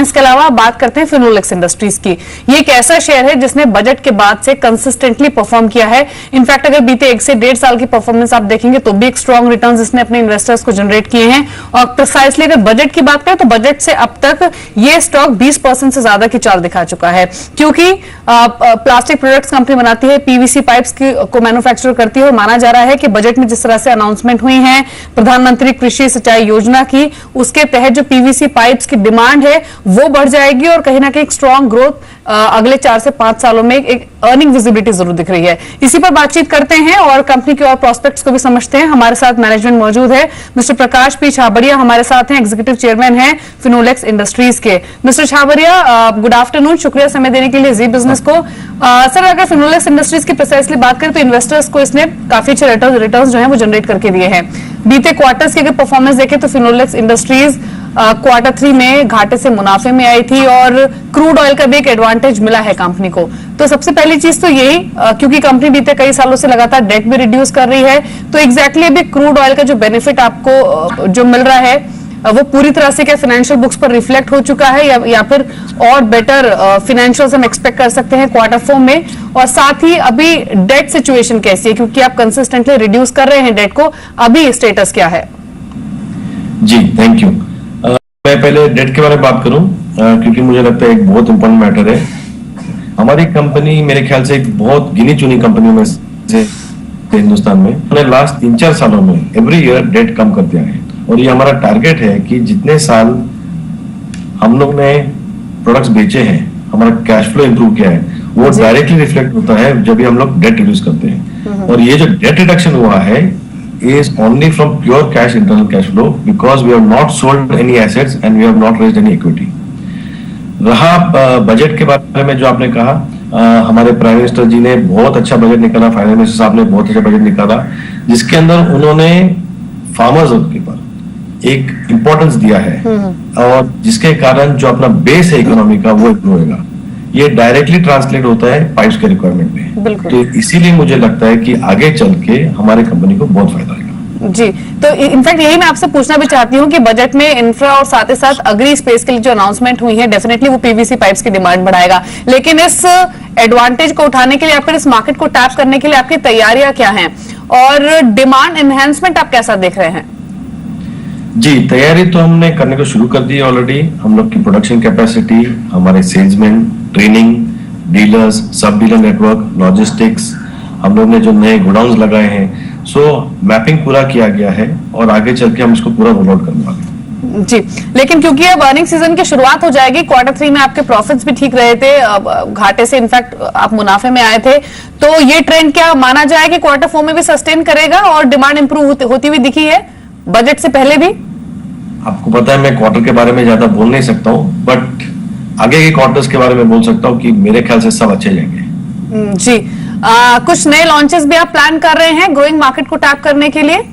इसके अलावा बात करते हैं फिनोलेक्स इंडस्ट्रीज की। ये एक ऐसा शेयर है जिसने बजट के बाद से कंसिस्टेंटली परफॉर्म किया है। इनफैक्ट अगर बीते 1 से 1.5 साल की परफॉर्मेंस आप देखेंगे तो भी एक स्ट्रॉन्ग रिटर्न्स इसने अपने इन्वेस्टर्स को जनरेट किए हैं। और प्रिसाइसली अगर बजट की बात करें तो बजट से अब तक ये स्टॉक 20% से ज्यादा की चाल दिखा चुका है, क्योंकि प्लास्टिक प्रोडक्ट्स कंपनी बनाती है, पीवीसी पाइप्स को मैन्युफैक्चर करती है और माना जा रहा है कि बजट में जिस तरह से अनाउंसमेंट हुई है प्रधानमंत्री कृषि सिंचाई योजना की, उसके तहत जो पीवीसी पाइप्स की डिमांड है वो बढ़ जाएगी और कहीं ना कहीं एक स्ट्रॉन्ग ग्रोथ अगले 4 से 5 सालों में एक अर्निंग विजिबिलिटी जरूर दिख रही है। इसी पर बातचीत करते हैं और कंपनी के और प्रोस्पेक्ट्स को भी समझते हैं। हमारे साथ मैनेजमेंट मौजूद है। मिस्टर प्रकाश पी छाबड़िया हमारे साथ हैं, एग्जीक्यूटिव चेयरमैन हैं फिनोलेक्स इंडस्ट्रीज के। मिस्टर छाबड़िया, गुड आफ्टरनून, शुक्रिया समय देने के लिए जी बिजनेस को। सर, अगर फिनोलेक्स इंडस्ट्रीज की प्रिसाइसली बात करें तो इन्वेस्टर्स को इसने काफी अच्छे रिटर्न्स जो है वो जनरेट करके दिए हैं। बीते क्वार्टर्स की अगर परफॉर्मेंस देखें तो फिनोलेक्स इंडस्ट्रीज Q3 में घाटे से मुनाफे में आई थी और क्रूड ऑयल का भी एक एडवांटेज मिला है कंपनी को। तो सबसे पहली चीज तो यही, क्योंकि कंपनी बीते कई सालों से लगातार डेट भी रिड्यूस कर रही है, तो एग्जैक्टली अभी क्रूड ऑयल का जो बेनिफिट आपको जो मिल रहा है वो पूरी तरह से क्या फाइनेंशियल बुक्स पर रिफ्लेक्ट हो चुका है या फिर और बेटर फाइनेंशियल्स हम एक्सपेक्ट कर सकते हैं Q4 में? और साथ ही अभी डेट सिचुएशन कैसी है, क्योंकि आप कंसिस्टेंटली रिड्यूस कर रहे हैं डेट को, अभी स्टेटस क्या है? जी थैंक यू। मैं पहले डेट के बारे में बात करूं क्योंकि मुझे लगता है एक बहुत इंपॉर्टेंट मैटर है। हमारी कंपनी मेरे ख्याल से एक बहुत गिनी चुनी कंपनी में से हिंदुस्तान में हमने लास्ट 3-4 सालों में एवरी ईयर डेट कम कर दिया है और ये हमारा टारगेट है कि जितने साल हम लोग ने प्रोडक्ट्स बेचे हैं, हमारा कैश फ्लो इंप्रूव किया है, वो डायरेक्टली रिफ्लेक्ट होता है जब भी हम लोग डेट रिड्यूस करते हैं। और ये जो डेट रिडक्शन हुआ है is only from pure cash, internal cash flow, because we have not sold any assets and we have not raised any equity. रहा बजट के बारे में जो आपने कहा, हमारे प्राइम मिनिस्टर जी ने बहुत अच्छा बजट निकाला, फाइनेंस मिनिस्टर साहब ने बहुत अच्छा बजट निकाला, जिसके अंदर उन्होंने फार्मर्स के ऊपर एक इम्पोर्टेंस दिया है और जिसके कारण जो अपना बेस है इकोनॉमी का वो इम्प्रूव होगा। ये डायरेक्टली ट्रांसलेट होता है पाइप्स के रिक्वायरमेंट में, तो इसीलिए मुझे लगता है कि आगे चल के हमारे कंपनी को बहुत फायदा होगा। जी, तो इनफैक्ट यही मैं आपसे पूछना भी चाहती हूँ कि बजट में इंफ्रा और साथ ही साथ अग्री स्पेस के लिए जो अनाउंसमेंट हुई है, डेफिनेटली वो पीवीसी पाइप्स की डिमांड बढ़ाएगा, लेकिन इस एडवांटेज को उठाने के लिए या फिर इस मार्केट को टैप करने के लिए आपकी तैयारियां क्या हैं और डिमांड एनहेंसमेंट आप कैसा देख रहे हैं? जी, तैयारी तो हमने करने को शुरू कर दी ऑलरेडी। हम लोग की प्रोडक्शन कैपेसिटी, हमारे सेल्समैन, ट्रेनिंग, डीलर्स, सब डीलर नेटवर्क, लॉजिस्टिक्स, हम लोग ने जो नए गोडाउन्स लगाए हैं, सो मैपिंग पूरा किया गया है और आगे चल के हम इसको पूरा रोल आउट करने वाले हैं। जी, लेकिन क्योंकि अब अर्निंग सीजन की शुरुआत हो जाएगी, Q3 में आपके प्रॉफिट्स भी ठीक रहे थे, घाटे से इनफैक्ट आप मुनाफे में आए थे, तो ये ट्रेंड क्या माना जाए कि Q4 में भी सस्टेन करेगा और डिमांड इंप्रूव होती हुई दिखी है बजट से पहले भी? आपको पता है मैं क्वार्टर के बारे में ज्यादा बोल नहीं सकता हूँ, बट आगे के क्वार्टर्स के बारे में बोल सकता हूँ कि मेरे ख्याल से सब अच्छे जाएंगे। जी, कुछ नए लॉन्चेस भी आप प्लान कर रहे हैं ग्रोइंग मार्केट को टैप करने के लिए?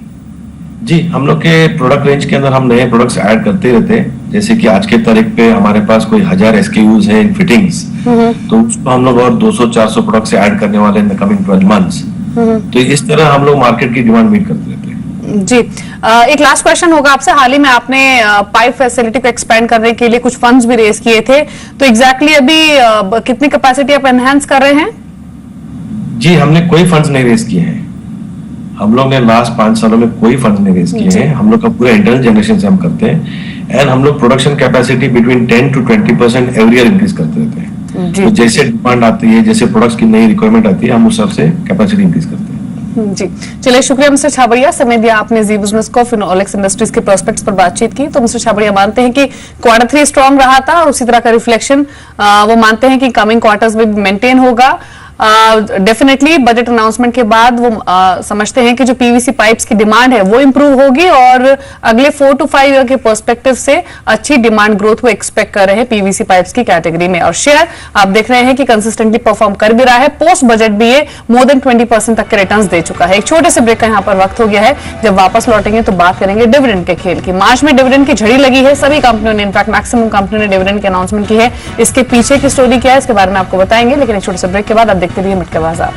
जी, हम लोग के प्रोडक्ट रेंज के अंदर हम नए प्रोडक्ट्स ऐड करते रहते हैं। जैसे कि आज के तारीख पे हमारे पास कोई 1000 SKUs है इन फिटिंग्स, तो उसको हम लोग और 200-400 प्रोडक्ट्स ऐड करने वाले इन द कमिंग 12 मंथ्स। तो इस तरह हम लोग मार्केट की डिमांड मीट करते रहते हैं। जी, एक लास्ट क्वेश्चन होगा आपसे। हाल ही में आपने पाइप फैसिलिटी को एक्सपेंड करने के लिए कुछ फंड्स भी रेज किए थे, तो एग्जैक्टली अभी कितनी कैपेसिटी आप एनहांस कर रहे हैं? जी, हमने कोई फंड्स नहीं रेज किए हैं। हम लोग ने लास्ट 5 सालों में कोई फंड्स नहीं रेज किए हैं। हम लोग का पूरा इंटरनल जनरेशन से हम करते हैं एंड हम लोग production capacity between 10 to 20% every year increase करते रहते हैं। तो जैसे डिमांड आती है, जैसे प्रोडक्ट्स की नई रिक्वायरमेंट आती है, हम उस हिसाब से कैपेसिटी इंक्रीज करते हैं। जी, चलिए, शुक्रिया मिस्टर छाबड़िया, समय दिया आपने जी बिजनेस को, फिनोलेक्स इंडस्ट्रीज के प्रोस्पेक्ट्स पर बातचीत की। तो मिस्टर छाबड़िया मानते हैं कि Q3 स्ट्रॉन्ग रहा था और उसी तरह का रिफ्लेक्शन वो मानते हैं कि कमिंग क्वार्टर्स में मेंटेन होगा। डेफिनेटली बजट अनाउंसमेंट के बाद वो समझते हैं कि जो पीवीसी पाइप्स की डिमांड है वो इंप्रूव होगी और अगले 4 to 5 ईयर के पर्सपेक्टिव से अच्छी डिमांड ग्रोथ वो एक्सपेक्ट कर रहे हैं पीवीसी पाइप्स की कैटेगरी में। और शेयर आप देख रहे हैं कि कंसिस्टेंटली परफॉर्म कर भी रहा है, पोस्ट बजट भी ये मोर देन 20% तक के रिटर्न्स दे चुका है। एक छोटे से ब्रेक का यहाँ पर वक्त हो गया है, जब वापस लौटेंगे तो बात करेंगे डिविडेंड के खेल की। मार्च में डिविडेंड की झड़ी लगी है, सभी कंपनियों ने, इनफैक्ट मैक्सिमम कंपनियों ने डिविडेंड की अनाउंसमेंट की है। इसके पीछे की स्टोरी क्या है इसके बारे में आपको बताएंगे, लेकिन एक छोटे से ब्रेक के बाद आप देखते रहिए मिट के बाजार।